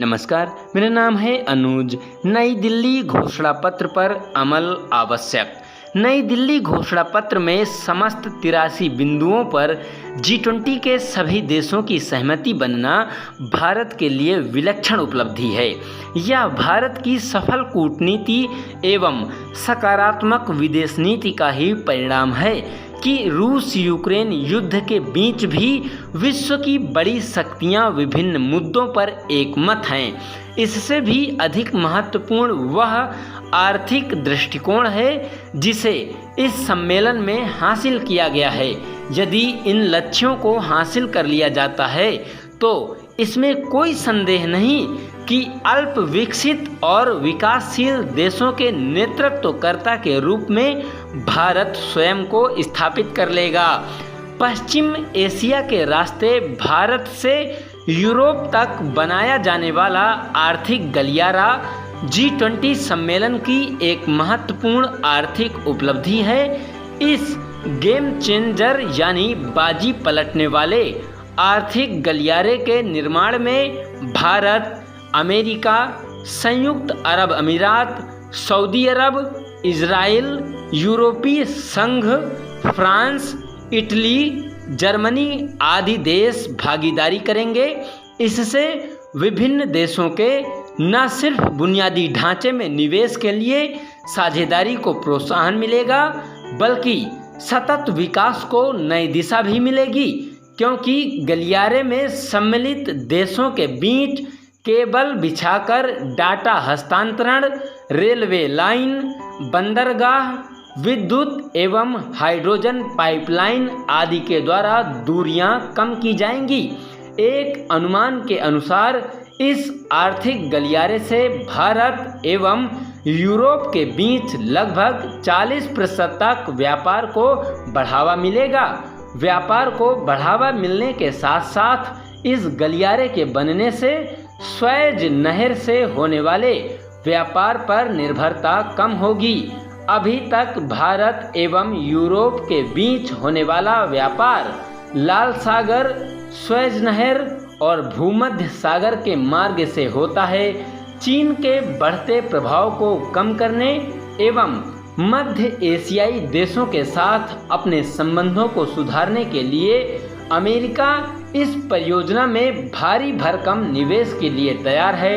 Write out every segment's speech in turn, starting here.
नमस्कार, मेरा नाम है अनुज। नई दिल्ली घोषणा पत्र पर अमल आवश्यक। नई दिल्ली घोषणा पत्र में समस्त 83 बिंदुओं पर G20 के सभी देशों की सहमति बनना भारत के लिए विलक्षण उपलब्धि है। यह भारत की सफल कूटनीति एवं सकारात्मक विदेश नीति का ही परिणाम है कि रूस यूक्रेन युद्ध के बीच भी विश्व की बड़ी शक्तियां विभिन्न मुद्दों पर एकमत हैं। इससे भी अधिक महत्वपूर्ण वह आर्थिक दृष्टिकोण है जिसे इस सम्मेलन में हासिल किया गया है। यदि इन लक्ष्यों को हासिल कर लिया जाता है तो इसमें कोई संदेह नहीं कि अल्प विकसित और विकासशील देशों के नेतृत्वकर्ता के रूप में भारत स्वयं को स्थापित कर लेगा। पश्चिम एशिया के रास्ते भारत से यूरोप तक बनाया जाने वाला आर्थिक गलियारा G20 सम्मेलन की एक महत्वपूर्ण आर्थिक उपलब्धि है। इस गेम चेंजर यानी बाजी पलटने वाले आर्थिक गलियारे के निर्माण में भारत, अमेरिका, संयुक्त अरब अमीरात, सऊदी अरब, इजराइल, यूरोपीय संघ, फ्रांस, इटली, जर्मनी आदि देश भागीदारी करेंगे। इससे विभिन्न देशों के न सिर्फ बुनियादी ढांचे में निवेश के लिए साझेदारी को प्रोत्साहन मिलेगा बल्कि सतत विकास को नई दिशा भी मिलेगी, क्योंकि गलियारे में सम्मिलित देशों के बीच केबल बिछाकर डाटा हस्तांतरण, रेलवे लाइन, बंदरगाह, विद्युत एवं हाइड्रोजन पाइपलाइन आदि के द्वारा दूरियां कम की जाएंगी। एक अनुमान के अनुसार इस आर्थिक गलियारे से भारत एवं यूरोप के बीच लगभग 40% तक व्यापार को बढ़ावा मिलेगा। व्यापार को बढ़ावा मिलने के साथ साथ इस गलियारे के बनने से स्वेज नहर से होने वाले व्यापार पर निर्भरता कम होगी। अभी तक भारत एवं यूरोप के बीच होने वाला व्यापार लाल सागर, स्वेज नहर और भूमध्य सागर के मार्ग से होता है। चीन के बढ़ते प्रभाव को कम करने एवं मध्य एशियाई देशों के साथ अपने संबंधों को सुधारने के लिए अमेरिका इस परियोजना में भारी भरकम निवेश के लिए तैयार है।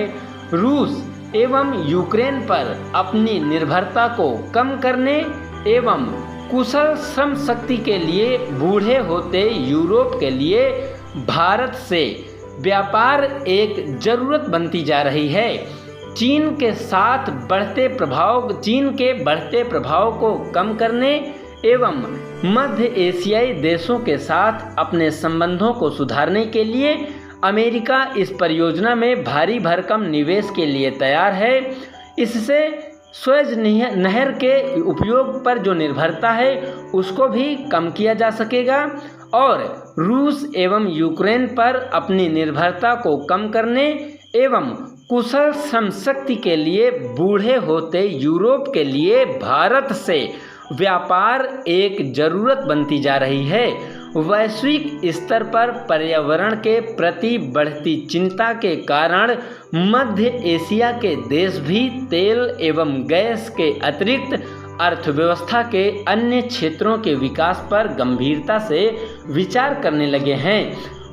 रूस एवं यूक्रेन पर अपनी निर्भरता को कम करने एवं कुशल श्रम शक्ति के लिए बूढ़े होते यूरोप के लिए भारत से व्यापार एक जरूरत बनती जा रही है। चीन के बढ़ते प्रभाव को कम करने एवं मध्य एशियाई देशों के साथ अपने संबंधों को सुधारने के लिए अमेरिका इस परियोजना में भारी भरकम निवेश के लिए तैयार है। इससे स्वेज नहर के उपयोग पर जो निर्भरता है उसको भी कम किया जा सकेगा और रूस एवं यूक्रेन पर अपनी निर्भरता को कम करने एवं कुशल श्रम शक्ति के लिए बूढ़े होते यूरोप के लिए भारत से व्यापार एक जरूरत बनती जा रही है। वैश्विक स्तर पर पर्यावरण के प्रति बढ़ती चिंता के कारण मध्य एशिया के देश भी तेल एवं गैस के अतिरिक्त अर्थव्यवस्था के अन्य क्षेत्रों के विकास पर गंभीरता से विचार करने लगे हैं।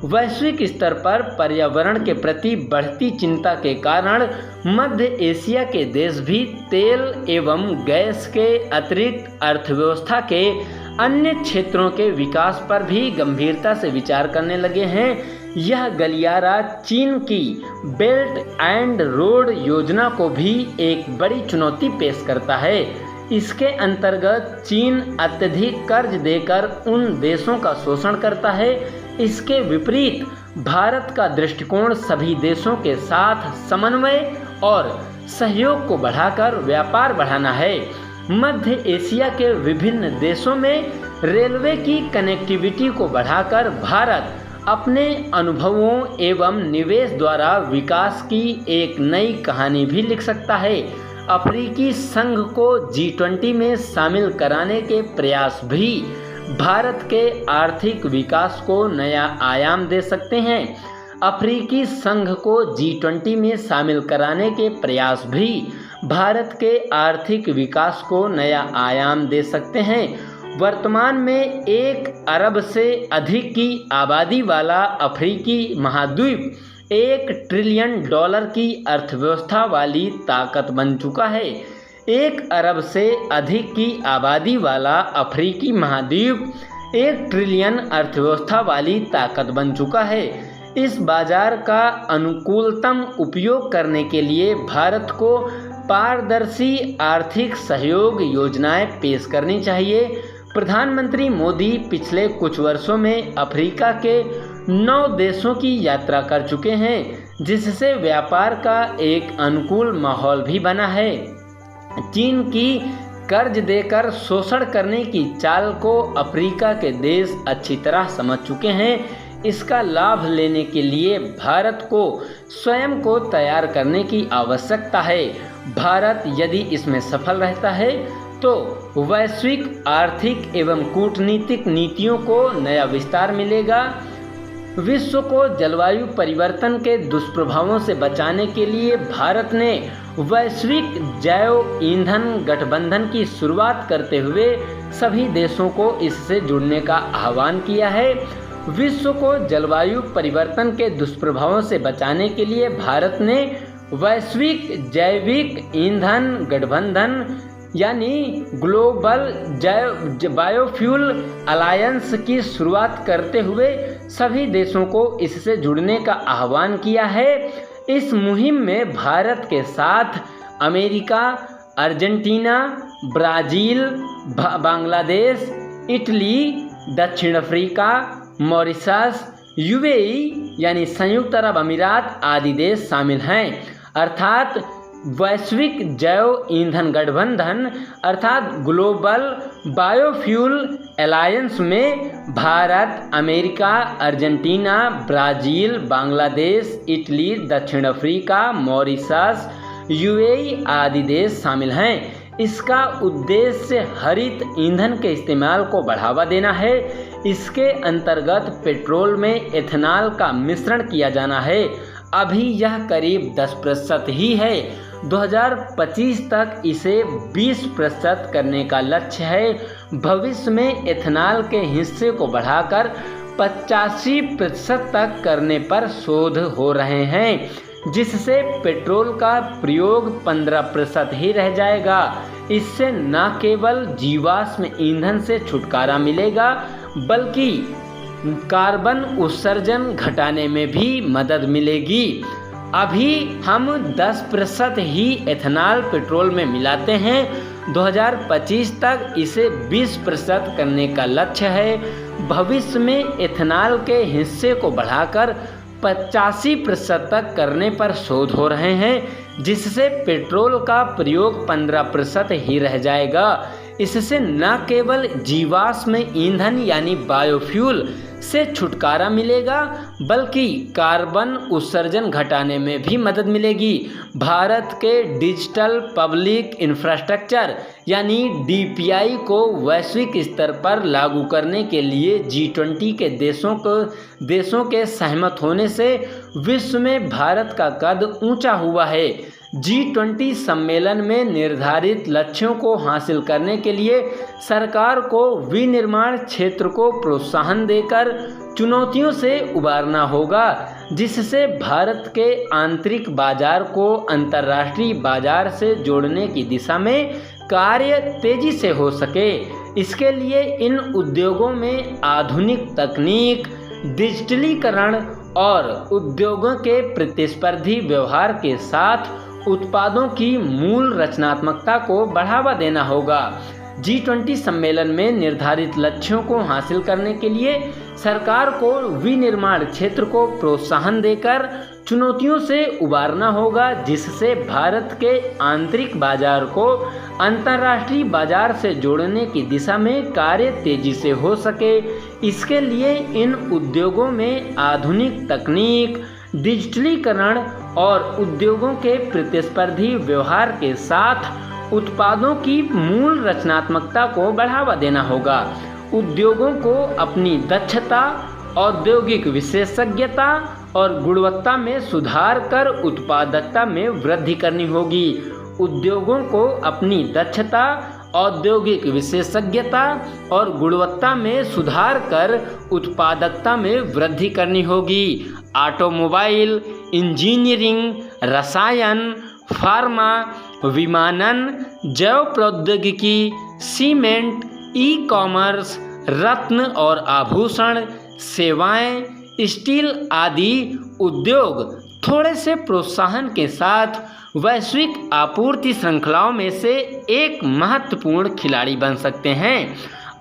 वैश्विक स्तर पर पर्यावरण के प्रति बढ़ती चिंता के कारण मध्य एशिया के देश भी तेल एवं गैस के अतिरिक्त अर्थव्यवस्था के अन्य क्षेत्रों के विकास पर भी गंभीरता से विचार करने लगे हैं। यह गलियारा चीन की बेल्ट एंड रोड योजना को भी एक बड़ी चुनौती पेश करता है। इसके अंतर्गत चीन अत्यधिक कर्ज देकर उन देशों का शोषण करता है। इसके विपरीत भारत का दृष्टिकोण सभी देशों के साथ समन्वय और सहयोग को बढ़ाकर व्यापार बढ़ाना है। मध्य एशिया के विभिन्न देशों में रेलवे की कनेक्टिविटी को बढ़ाकर भारत अपने अनुभवों एवं निवेश द्वारा विकास की एक नई कहानी भी लिख सकता है। अफ्रीकी संघ को G20 में शामिल कराने के प्रयास भी भारत के आर्थिक विकास को नया आयाम दे सकते हैं। अफ्रीकी संघ को G20 में शामिल कराने के प्रयास भी भारत के आर्थिक विकास को नया आयाम दे सकते हैं। वर्तमान में 1 अरब से अधिक की आबादी वाला अफ्रीकी महाद्वीप $1 ट्रिलियन की अर्थव्यवस्था वाली ताकत बन चुका है। 1 अरब से अधिक की आबादी वाला अफ्रीकी महाद्वीप 1 ट्रिलियन अर्थव्यवस्था वाली ताकत बन चुका है। इस बाजार का अनुकूलतम उपयोग करने के लिए भारत को पारदर्शी आर्थिक सहयोग योजनाएं पेश करनी चाहिए। प्रधानमंत्री मोदी पिछले कुछ वर्षों में अफ्रीका के 9 देशों की यात्रा कर चुके हैं, जिससे व्यापार का एक अनुकूल माहौल भी बना है। चीन की कर्ज देकर शोषण करने की चाल को अफ्रीका के देश अच्छी तरह समझ चुके हैं। इसका लाभ लेने के लिए भारत को स्वयं को तैयार करने की आवश्यकता है। भारत यदि इसमें सफल रहता है तो वैश्विक आर्थिक एवं कूटनीतिक नीतियों को नया विस्तार मिलेगा। विश्व को जलवायु परिवर्तन के दुष्प्रभावों से बचाने के लिए भारत ने वैश्विक जैव ईंधन गठबंधन की शुरुआत करते हुए सभी देशों को इससे जुड़ने का आह्वान किया है। विश्व को जलवायु परिवर्तन के दुष्प्रभावों से बचाने के लिए भारत ने वैश्विक जैविक ईंधन गठबंधन यानी ग्लोबल बायोफ्यूल अलायंस की शुरुआत करते हुए सभी देशों को इससे जुड़ने का आह्वान किया है। इस मुहिम में भारत के साथ America, Argentina, Brazil, Bangladesh, Italy, दक्षिण अफ्रीका, मॉरिशस, यूएई यानी संयुक्त अरब अमीरात आदि देश शामिल हैं। अर्थात वैश्विक जैव ईंधन गठबंधन अर्थात ग्लोबल बायोफ्यूल अलायंस में Bharat, America, Argentina, Brazil, Bangladesh, Italy, दक्षिण अफ्रीका, मॉरिशस, यूएई आदि देश शामिल हैं। इसका उद्देश्य हरित ईंधन के इस्तेमाल को बढ़ावा देना है। इसके अंतर्गत पेट्रोल में एथेनॉल का मिश्रण किया जाना है। अभी यह करीब 10% ही है। 2025 तक इसे 20% करने का लक्ष्य है। भविष्य में एथेनॉल के हिस्से को बढ़ाकर 85% तक करने पर शोध हो रहे हैं, जिससे पेट्रोल का प्रयोग 15% ही रह जाएगा। इससे न केवल जीवाश्म ईंधन से छुटकारा मिलेगा, बल्कि कार्बन उत्सर्जन घटाने में भी मदद मिलेगी। अभी हम 10% ही एथेनॉल पेट्रोल में मिलाते हैं। 2025 तक इसे 20% करने का लक्ष्य है। भविष्य में एथेनॉल के हिस्से को बढ़ाकर 85% तक करने पर शोध हो रहे हैं, जिससे पेट्रोल का प्रयोग 15% ही रह जाएगा। इससे न केवल जीवाश्म ईंधन यानी बायोफ्यूल से छुटकारा मिलेगा, बल्कि कार्बन उत्सर्जन घटाने में भी मदद मिलेगी। भारत के डिजिटल पब्लिक इंफ्रास्ट्रक्चर यानी DPI को वैश्विक स्तर पर लागू करने के लिए G20 के देशों के सहमत होने से विश्व में भारत का कद ऊंचा हुआ है। G20 सम्मेलन में निर्धारित लक्ष्यों को हासिल करने के लिए सरकार को विनिर्माण क्षेत्र को प्रोत्साहन देकर चुनौतियों से उबारना होगा, जिससे भारत के आंतरिक बाजार को अंतर्राष्ट्रीय बाजार से जोड़ने की दिशा में कार्य तेजी से हो सके। इसके लिए इन उद्योगों में आधुनिक तकनीक, डिजिटलीकरण और उद्योगों के प्रतिस्पर्धी व्यवहार के साथ उत्पादों की मूल रचनात्मकता को बढ़ावा देना होगा। G20 सम्मेलन में निर्धारित लक्ष्यों को हासिल करने के लिए सरकार को विनिर्माण क्षेत्र को प्रोत्साहन देकर चुनौतियों से उबारना होगा, जिससे भारत के आंतरिक बाजार को अंतर्राष्ट्रीय बाजार से जोड़ने की दिशा में कार्य तेजी से हो सके। इसके लिए इन उद्योगों में आधुनिक तकनीक, डिजिटलीकरण और उद्योगों के प्रतिस्पर्धी व्यवहार के साथ उत्पादों की मूल रचनात्मकता को बढ़ावा देना होगा। उद्योगों को अपनी दक्षता, औद्योगिक विशेषज्ञता और गुणवत्ता में सुधार कर उत्पादकता में वृद्धि करनी होगी। उद्योगों को अपनी दक्षता, औद्योगिक विशेषज्ञता और गुणवत्ता में सुधार कर उत्पादकता में वृद्धि करनी होगी। ऑटोमोबाइल, इंजीनियरिंग, रसायन, फार्मा, विमानन, जैव प्रौद्योगिकी, सीमेंट, ई कॉमर्स, रत्न और आभूषण, सेवाएं, स्टील आदि उद्योग थोड़े से प्रोत्साहन के साथ वैश्विक आपूर्ति श्रृंखलाओं में से एक महत्वपूर्ण खिलाड़ी बन सकते हैं।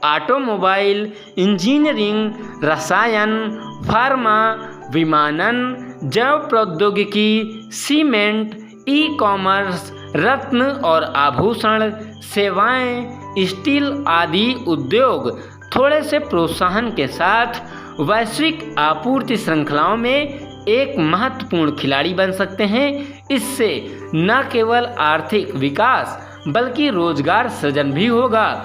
ऑटोमोबाइल, इंजीनियरिंग, रसायन, फार्मा, विमानन, जैव प्रौद्योगिकी, सीमेंट, ई कॉमर्स, रत्न और आभूषण, सेवाएं, स्टील आदि उद्योग थोड़े से प्रोत्साहन के साथ वैश्विक आपूर्ति श्रृंखलाओं में एक महत्वपूर्ण खिलाड़ी बन सकते हैं। इससे न केवल आर्थिक विकास बल्कि रोजगार सृजन भी होगा।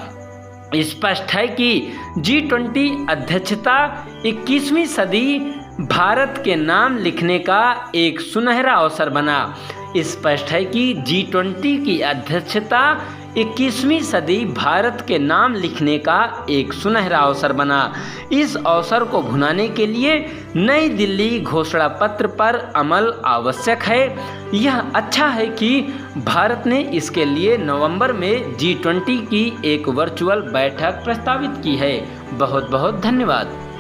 स्पष्ट है कि G20 अध्यक्षता 21वीं सदी भारत के नाम लिखने का एक सुनहरा अवसर बना। स्पष्ट है कि G20 की अध्यक्षता 21वीं सदी भारत के नाम लिखने का एक सुनहरा अवसर बना। इस अवसर को भुनाने के लिए नई दिल्ली घोषणा पत्र पर अमल आवश्यक है। यह अच्छा है कि भारत ने इसके लिए नवंबर में G20 की एक वर्चुअल बैठक प्रस्तावित की है। बहुत बहुत धन्यवाद।